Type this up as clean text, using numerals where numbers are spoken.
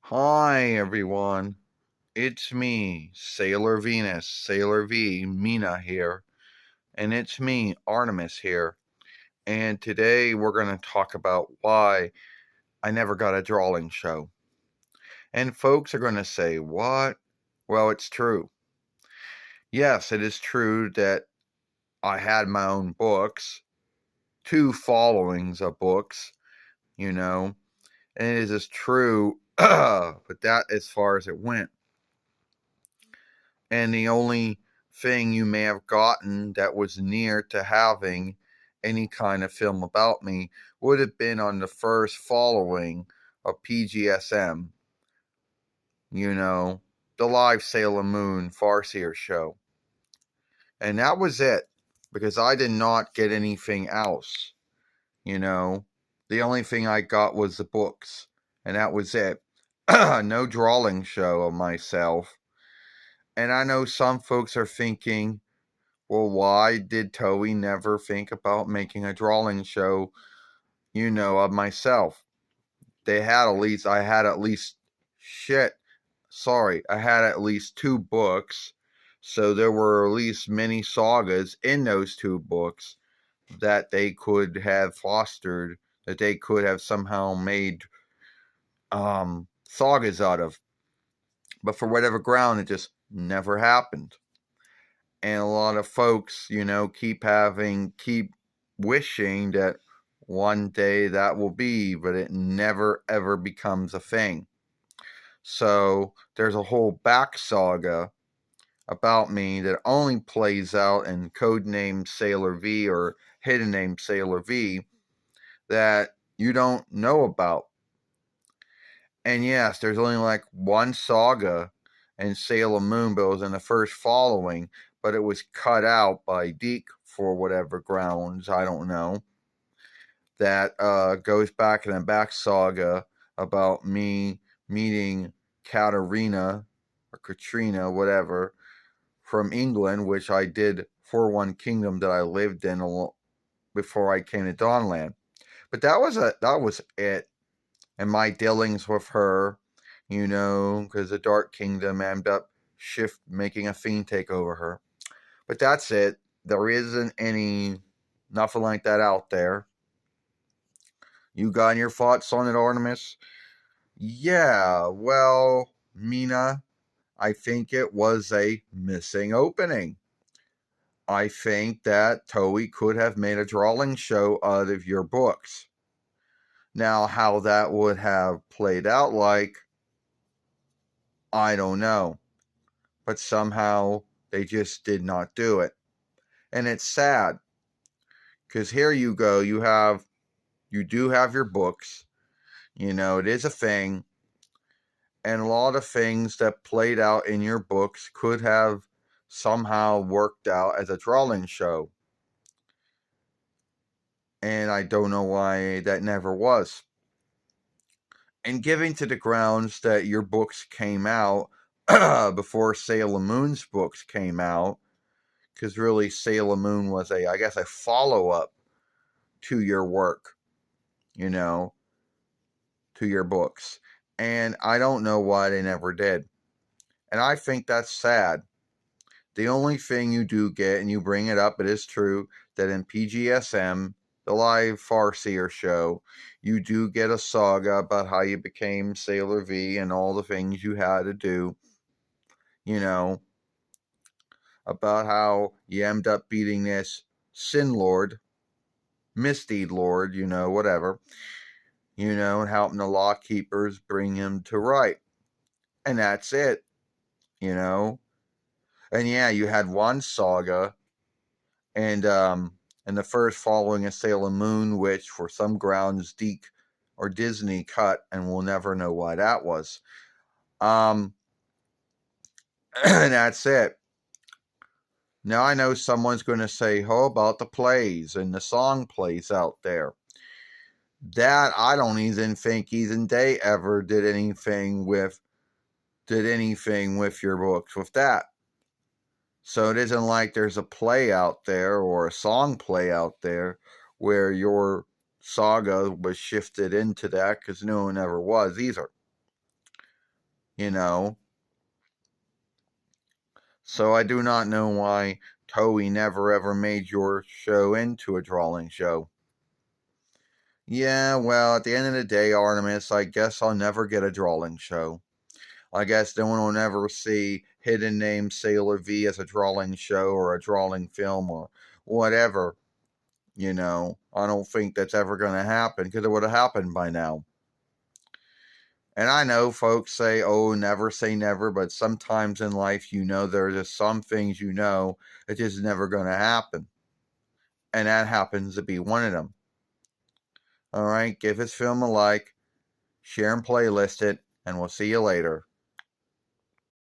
Hi everyone, it's me, Sailor Venus, Sailor V, Mina here, and it's me, Artemis here, and today we're going to talk about why I never got a drawing show. And folks are going to say, what? Well, it's true. Yes, it is true that I had my own books, two followings of books, you know, and it is as true, but that as far as it went. And the only thing you may have gotten that was near to having any kind of film about me would have been on the first following of PGSM, the live Sailor Moon Farseer show. And that was it, because I did not get anything else, The only thing I got was the books, and that was it. No drawing show of myself. And I know some folks are thinking, well, why did TOEI never think about making a drawing show, of myself? I had at least two books. So there were at least many sagas in those two books that they could have fostered, that they could have somehow made sagas out of. But for whatever ground, it just never happened. And a lot of folks, keep wishing that one day that will be, but it never ever becomes a thing. So there's a whole back saga about me that only plays out in codename Sailor V or hidden name Sailor V that you don't know about. And yes, there's only like one saga in Sailor Moon, but it was in the first following, but it was cut out by Deke for whatever grounds, I don't know. That goes back in the back saga about me meeting Katerina or Katrina, whatever, from England, which I did for one kingdom that I lived in before I came to Dawnland. But that was it. And my dealings with her, because the Dark Kingdom ended up making a fiend take over her. But that's it. There isn't nothing like that out there. You got your thoughts on it, Artemis? Yeah, well, Mina, I think it was a missing opening. I think that TOEI could have made a drawing show out of your books. Now, how that would have played out I don't know. But somehow they just did not do it. And it's sad. Because here you go, you do have your books. It is a thing. And a lot of things that played out in your books could have somehow worked out as a drawing show. And I don't know why that never was. And given to the grounds that your books came out before Sailor Moon's books came out, because really Sailor Moon was a follow-up to your work, to your books. And I don't know why they never did. And I think that's sad. The only thing you do get, and you bring it up, it is true, that in PGSM, the live Farseer show, you do get a saga about how you became Sailor V and all the things you had to do, about how you end up beating this Sin Lord, Misdeed Lord, whatever, and helping the Law Keepers bring him to right. And that's it, And yeah, you had one saga, and the first following is Sailor Moon, which for some grounds Deke or Disney cut, and we'll never know why that was. And that's it. Now I know someone's going to say, how about the plays and the song plays out there? That I don't even think even they ever did anything with your books with that. So it isn't like there's a play out there or a song play out there where your saga was shifted into that, because no one ever was either. you know. So I do not know why TOEI never ever made your show into a drawing show. Yeah, well, at the end of the day, Artemis, I guess I'll never get a drawing show. I guess no one will ever see Hidden Name Sailor V as a drawing show or a drawing film or whatever. I don't think that's ever going to happen because it would have happened by now. And I know folks say, oh, never say never, but sometimes in life, there are just some things that just never going to happen. And that happens to be one of them. All right, give this film a like, share and playlist it, and we'll see you later.